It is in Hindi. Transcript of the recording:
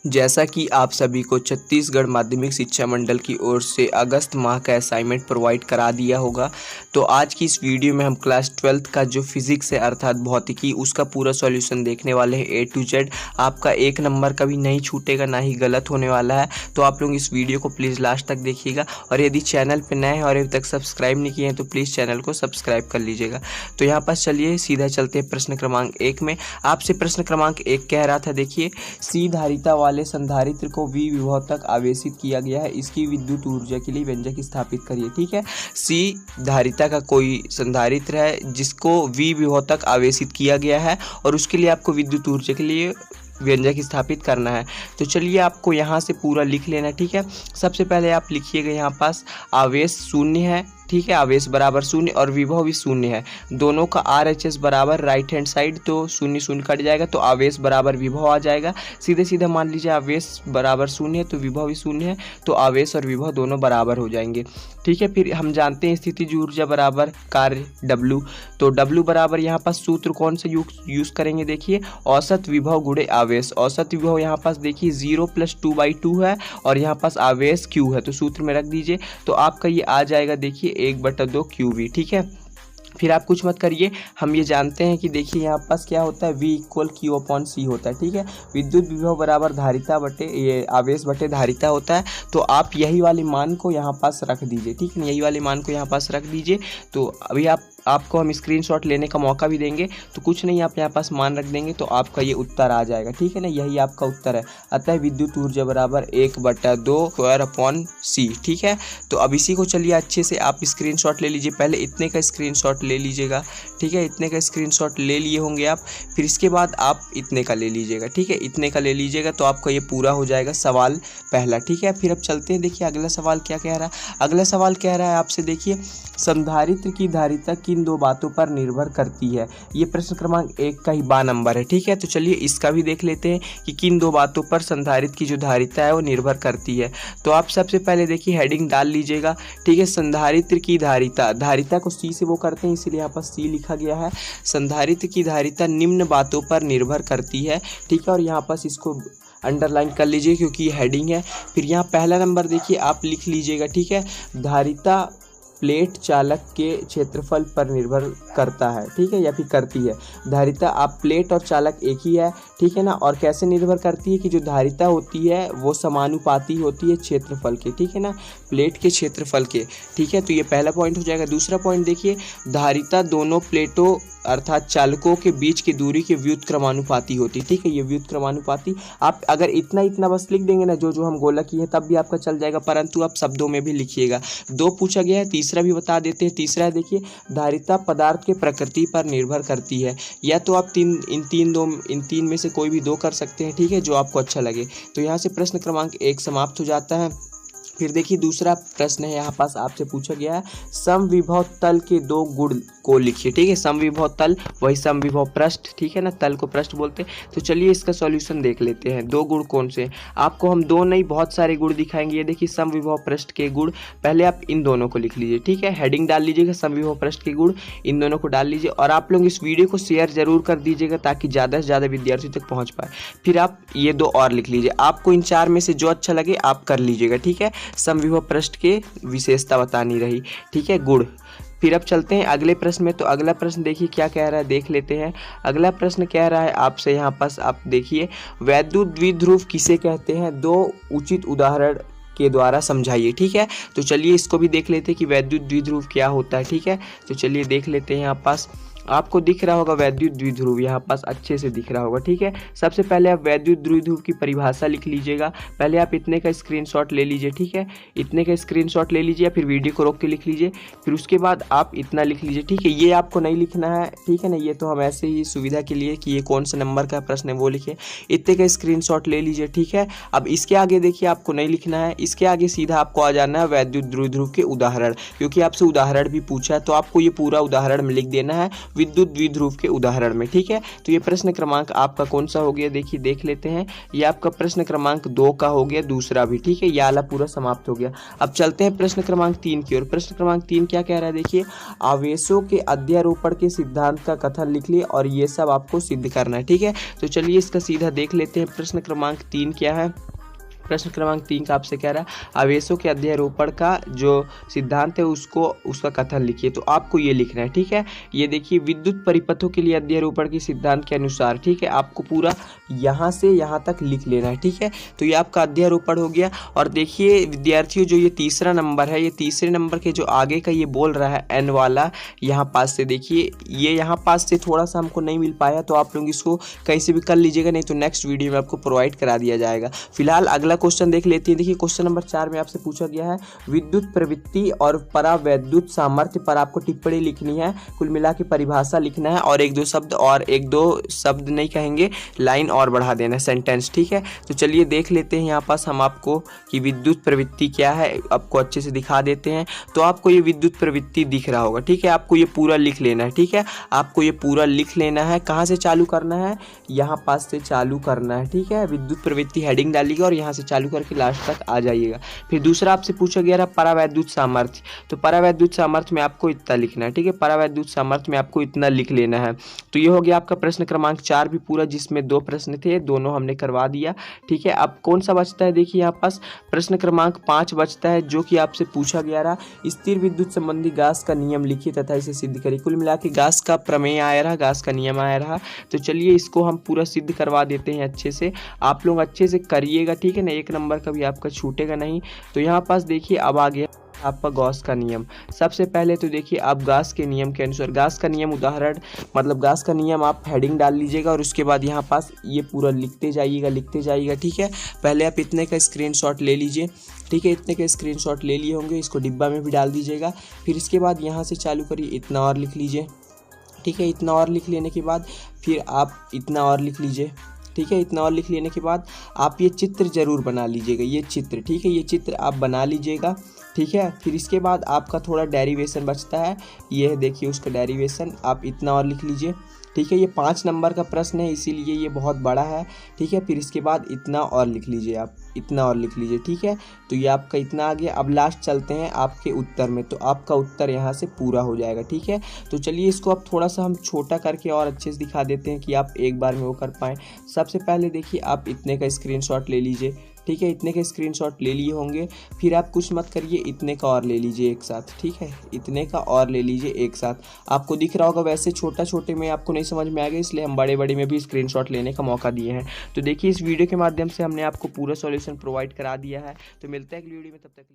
जैसा कि आप सभी को छत्तीसगढ़ माध्यमिक शिक्षा मंडल की ओर से अगस्त माह का असाइनमेंट प्रोवाइड करा दिया होगा, तो आज की इस वीडियो में हम क्लास 12th का जो फिजिक्स है अर्थात भौतिकी, उसका पूरा सॉल्यूशन देखने वाले हैं A to Z। आपका एक नंबर का भी नहीं छूटेगा, ना ही गलत होने वाला है। तो आप लोग इस वीडियो को प्लीज़ लास्ट तक देखिएगा, और यदि चैनल पर नए हैं और अभी तक सब्सक्राइब नहीं किए हैं तो प्लीज़ चैनल को सब्सक्राइब कर लीजिएगा। तो यहाँ पर चलिए सीधा चलते हैं प्रश्न क्रमांक 1 में। आपसे प्रश्न क्रमांक 1 कह रहा था, देखिए, सी धारिता वाले संधारित्र को V विभव तक आवेशित किया गया है, इसकी विद्युत ऊर्जा के लिए व्यंजक स्थापित करिए। ठीक है, सी धारिता का कोई संधारित्र है जिसको V विभव तक आवेशित किया गया है और उसके लिए आपको विद्युत ऊर्जा के लिए व्यंजक स्थापित करना है। तो चलिए आपको यहाँ से पूरा लिख लेना। ठीक है, सबसे पहले आप लिखिएगा यहाँ पास आवेश शून्य है। ठीक है, आवेश बराबर शून्य और विभव भी शून्य है। दोनों का RHS बराबर राइट हैंड साइड, तो शून्य शून्य कट जाएगा तो आवेश बराबर विभव आ जाएगा। सीधे सीधे मान लीजिए आवेश बराबर शून्य है तो विभव भी शून्य है, तो आवेश और विभव दोनों बराबर हो जाएंगे। ठीक है, फिर हम जानते हैं स्थितिज ऊर्जा बराबर कार्य W। तो W बराबर यहाँ पास सूत्र कौन सा यूज़ करेंगे, देखिए, औसत विभव गुणे आवेश। औसत विभव यहाँ पास देखिए 0 + 2/2 है और यहाँ पास आवेश Q है, तो सूत्र में रख दीजिए। तो आपका ये आ जाएगा, देखिए, 1/2 QV। ठीक है, फिर आप कुछ मत करिए, हम ये जानते हैं कि देखिए यहाँ पास क्या होता है, V = Q/C होता है। ठीक है, विद्युत विभव बराबर धारिता बटे ये आवेश बटे धारिता होता है। तो आप यही वाले मान को यहाँ पास रख दीजिए। ठीक है, यही वाले मान को यहाँ पास रख दीजिए। तो अभी आपको हम स्क्रीनशॉट लेने का मौका भी देंगे, तो कुछ नहीं, आप यहाँ पास मान रख देंगे तो आपका ये उत्तर आ जाएगा। ठीक है ना, यही आपका उत्तर है। अतः विद्युत ऊर्जा बराबर 1/2 C। ठीक है, तो अब इसी को चलिए अच्छे से आप स्क्रीनशॉट ले लीजिए। पहले इतने का स्क्रीनशॉट ले लीजिएगा। ठीक है, इतने का स्क्रीनशॉट ले लिए होंगे आप, फिर इसके बाद आप इतने का ले लीजिएगा। ठीक है, इतने का ले लीजिएगा तो आपका ये पूरा हो जाएगा सवाल पहला। ठीक है, फिर अब चलते हैं, देखिए अगला सवाल क्या कह रहा है। अगला सवाल कह रहा है आपसे, देखिए, संधारित्र की धारिता किन दो बातों पर निर्भर करती है। ये प्रश्न क्रमांक 1 का ही 12 नंबर है। ठीक है, तो चलिए इसका भी देख लेते हैं कि किन दो बातों पर संधारित्र की जो धारिता है वो निर्भर करती है। तो आप सबसे पहले देखिए हेडिंग डाल लीजिएगा। ठीक है, संधारित्र की धारिता, धारिता को C से वो करते हैं, इसीलिए यहाँ पर C लिखा गया है। संधारित्र की धारिता निम्न बातों पर निर्भर करती है। ठीक है, और यहाँ पर इसको अंडरलाइन कर लीजिए क्योंकि ये हेडिंग है। फिर यहाँ पहला नंबर देखिए आप लिख लीजिएगा। ठीक है, धारिता प्लेट चालक के क्षेत्रफल पर निर्भर करता है। ठीक है, या फिर करती है। धारिता, आप प्लेट और चालक एक ही है। ठीक है ना, और कैसे निर्भर करती है कि जो धारिता होती है वो समानुपाती होती है क्षेत्रफल के। ठीक है ना, प्लेट के क्षेत्रफल के। ठीक है, तो ये पहला पॉइंट हो जाएगा। दूसरा पॉइंट देखिए, धारिता दोनों प्लेटों अर्थात चालकों के बीच की दूरी के व्युत्क्रमानुपाती होती। ठीक है, ये व्युत्क्रमानुपाती, आप अगर इतना बस लिख देंगे ना जो हम गोला की है तब भी आपका चल जाएगा, परंतु आप शब्दों में भी लिखिएगा। 2 पूछा गया है, तीसरा भी बता देते हैं। तीसरा है, देखिए, धारिता पदार्थ के प्रकृति पर निर्भर करती है। या तो आप इन तीन में से कोई भी 2 कर सकते हैं। ठीक है, जो आपको अच्छा लगे। तो यहाँ से प्रश्न क्रमांक 1 समाप्त हो जाता है। फिर देखिए दूसरा प्रश्न है, यहाँ पास आपसे पूछा गया है, समविभव तल के 2 गुण को लिखिए। ठीक है, समविभव तल वही समविभव पृष्ठ। ठीक है ना, तल को पृष्ठ बोलते हैं। तो चलिए इसका सॉल्यूशन देख लेते हैं। 2 गुण कौन से, आपको हम 2 नहीं बहुत सारे गुण दिखाएंगे। ये देखिए समविभव पृष्ठ के गुण, पहले आप इन दोनों को लिख लीजिए। ठीक है, हेडिंग डाल लीजिएगा, समविभव पृष्ठ के गुण, इन दोनों को डाल लीजिए। और आप लोग इस वीडियो को शेयर जरूर कर दीजिएगा ताकि ज़्यादा से ज़्यादा विद्यार्थियों तक पहुँच पाए। फिर आप ये 2 और लिख लीजिए। आपको इन 4 में से जो अच्छा लगे आप कर लीजिएगा। ठीक है, समविभव पृष्ठ के विशेषता बतानी रही। ठीक है, गुण। फिर अब चलते हैं अगले प्रश्न में। तो अगला प्रश्न देखिए क्या कह रहा है, देख लेते हैं। अगला प्रश्न कह रहा है आपसे, यहाँ पास आप देखिए, वैद्युत द्विध्रुव किसे कहते हैं, 2 उचित उदाहरण के द्वारा समझाइए। ठीक है, तो चलिए इसको भी देख लेते हैं कि वैद्युत द्विध्रुव क्या होता है। ठीक है, तो चलिए देख लेते हैं। यहाँ पास आपको दिख रहा होगा वैद्युत द्विध्रुव, यहाँ पास अच्छे से दिख रहा होगा। ठीक है, सबसे पहले आप वैद्युत द्विध्रुव की परिभाषा लिख लीजिएगा। पहले आप इतने का स्क्रीनशॉट ले लीजिए। ठीक है, इतने का स्क्रीनशॉट ले लीजिए, फिर वीडियो को रोक के लिख लीजिए। फिर उसके बाद आप इतना लिख लीजिए। ठीक है, ये आपको नहीं लिखना है। ठीक है ना, ये तो हम ऐसे ही सुविधा के लिए कि ये कौन सा नंबर का प्रश्न है वो लिखे। इतने का स्क्रीनशॉट ले लीजिए। ठीक है, अब इसके आगे देखिए आपको नहीं लिखना है, इसके आगे सीधा आपको आ जाना है वैद्युत द्विध्रुव के उदाहरण, क्योंकि आपसे उदाहरण भी पूछा है तो आपको ये पूरा उदाहरण लिख देना है। विद्युत द्विध्रुव के उदाहरण में। ठीक है, तो ये प्रश्न क्रमांक आपका कौन सा हो गया, देखिए देख लेते हैं। ये आपका प्रश्न क्रमांक 2 का हो गया, दूसरा भी। ठीक है, ये वाला पूरा समाप्त हो गया। अब चलते हैं प्रश्न क्रमांक 3 की ओर। प्रश्न क्रमांक 3 क्या कह रहा है, देखिए आवेशों के अध्यारोपण के सिद्धांत का कथन लिख लिए और ये सब आपको सिद्ध करना है। ठीक है, तो चलिए इसका सीधा देख लेते हैं। प्रश्न क्रमांक 3 क्या है। प्रश्न क्रमांक 3 का आपसे कह रहा है आवेशों के अध्यारोपण का जो सिद्धांत है उसका कथन लिखिए। तो आपको ये लिखना है। ठीक है, ये देखिए विद्युत परिपथों के लिए अध्यारोपण के सिद्धांत के अनुसार। ठीक है, आपको पूरा यहाँ से यहाँ तक लिख लेना है। ठीक है, तो ये आपका अध्यारोपण हो गया। और देखिए विद्यार्थियों, जो ये तीसरा नंबर है, ये तीसरे नंबर के जो आगे का ये बोल रहा है एन वाला, यहाँ पास से देखिए ये यहाँ पास से थोड़ा सा हमको नहीं मिल पाया, तो आप लोग इसको कहीं से भी कर लीजिएगा, नहीं तो नेक्स्ट वीडियो में आपको प्रोवाइड करा दिया जाएगा। फिलहाल अगला क्वेश्चन देख लेते हैं। देखिए क्वेश्चन नंबर 4 में आपसे पूछा गया है विद्युत प्रवृत्ति और परावैद्युत सामर्थ्य पर आपको टिप्पणी लिखनी है, कुल मिला के परिभाषा लिखना है और एक दो शब्द नहीं कहेंगे, लाइन और बढ़ा देना है, सेंटेंस। ठीक है, तो चलिए देख लेते हैं यहाँ पास हम आपको कि विद्युत प्रवृत्ति क्या है, आपको अच्छे से दिखा देते हैं। तो आपको ये विद्युत प्रवृत्ति दिख रहा होगा। ठीक है, आपको ये पूरा लिख लेना है। ठीक है, आपको ये पूरा लिख लेना है। कहाँ से चालू करना है, यहाँ पास से चालू करना है। ठीक है, विद्युत प्रवृत्ति हेडिंग डालिएगा और यहाँ से चालू करके लास्ट तक आ जाइएगा। फिर दूसरा आपसे पूछा गया परावैद्युत सामर्थ्य। तो परावैद्युत सामर्थ्य में आपको इतना लिखना है। ठीक है, परावैद्युत सामर्थ्य में आपको इतना लिख लेना है। तो ये हो गया आपका प्रश्न क्रमांक 4 भी पूरा, जिसमें 2 प्रश्न थे, दोनों हमने करवा दिया। ठीक है, अब कौन सा बचता है, देखिए यहाँ पास प्रश्न क्रमांक 5 बचता है, जो कि आपसे पूछा गया रहा स्थिर विद्युत संबंधी गास का नियम लिखिए तथा इसे सिद्ध करिए। कुल मिला के गास का प्रमेय आया रहा, गास का नियम आया रहा। तो चलिए इसको हम पूरा सिद्ध करवा देते हैं अच्छे से, आप लोग अच्छे से करिएगा। ठीक है ना, 1 नंबर का भी आपका छूटेगा नहीं। तो यहाँ पास देखिए अब आ गया आपका गॉस का नियम। सबसे पहले तो देखिए आप गास के नियम के अनुसार, गास का नियम उदाहरण मतलब गास का नियम आप हेडिंग डाल लीजिएगा और उसके बाद यहाँ पास ये पूरा लिखते जाइएगा। ठीक है, पहले आप इतने का स्क्रीनशॉट ले लीजिए। ठीक है, इतने का स्क्रीनशॉट ले लिए होंगे, इसको डिब्बा में भी डाल दीजिएगा। फिर इसके बाद यहाँ से चालू करिए, इतना और लिख लीजिए। ठीक है, इतना और लिख लेने के बाद फिर आप इतना और लिख लीजिए। ठीक है, इतना और लिख लेने के बाद आप ये चित्र जरूर बना लीजिएगा, ये चित्र। ठीक है, ये चित्र आप बना लीजिएगा। ठीक है, फिर इसके बाद आपका थोड़ा डेरिवेशन बचता है, ये देखिए उसका डेरिवेशन, आप इतना और लिख लीजिए। ठीक है, ये 5 नंबर का प्रश्न है, इसीलिए ये बहुत बड़ा है। ठीक है, फिर इसके बाद इतना और लिख लीजिए, आप इतना और लिख लीजिए। ठीक है, तो ये आपका इतना आ गया। अब लास्ट चलते हैं आपके उत्तर में, तो आपका उत्तर यहाँ से पूरा हो जाएगा। ठीक है, तो चलिए इसको अब थोड़ा सा हम छोटा करके और अच्छे से दिखा देते हैं कि आप एक बार में वो कर पाएँ। सबसे पहले देखिए आप इतने का स्क्रीनशॉट ले लीजिए। ठीक है, इतने के स्क्रीनशॉट ले लिए होंगे, फिर आप कुछ मत करिए, इतने का और ले लीजिए एक साथ। ठीक है, इतने का और ले लीजिए एक साथ। आपको दिख रहा होगा, वैसे छोटे में आपको नहीं समझ में आएगा, इसलिए हम बड़े में भी स्क्रीनशॉट लेने का मौका दिए हैं। तो देखिए इस वीडियो के माध्यम से हमने आपको पूरा सॉल्यूशन प्रोवाइड करा दिया है। तो मिलते हैं अगली वीडियो में, तब तक।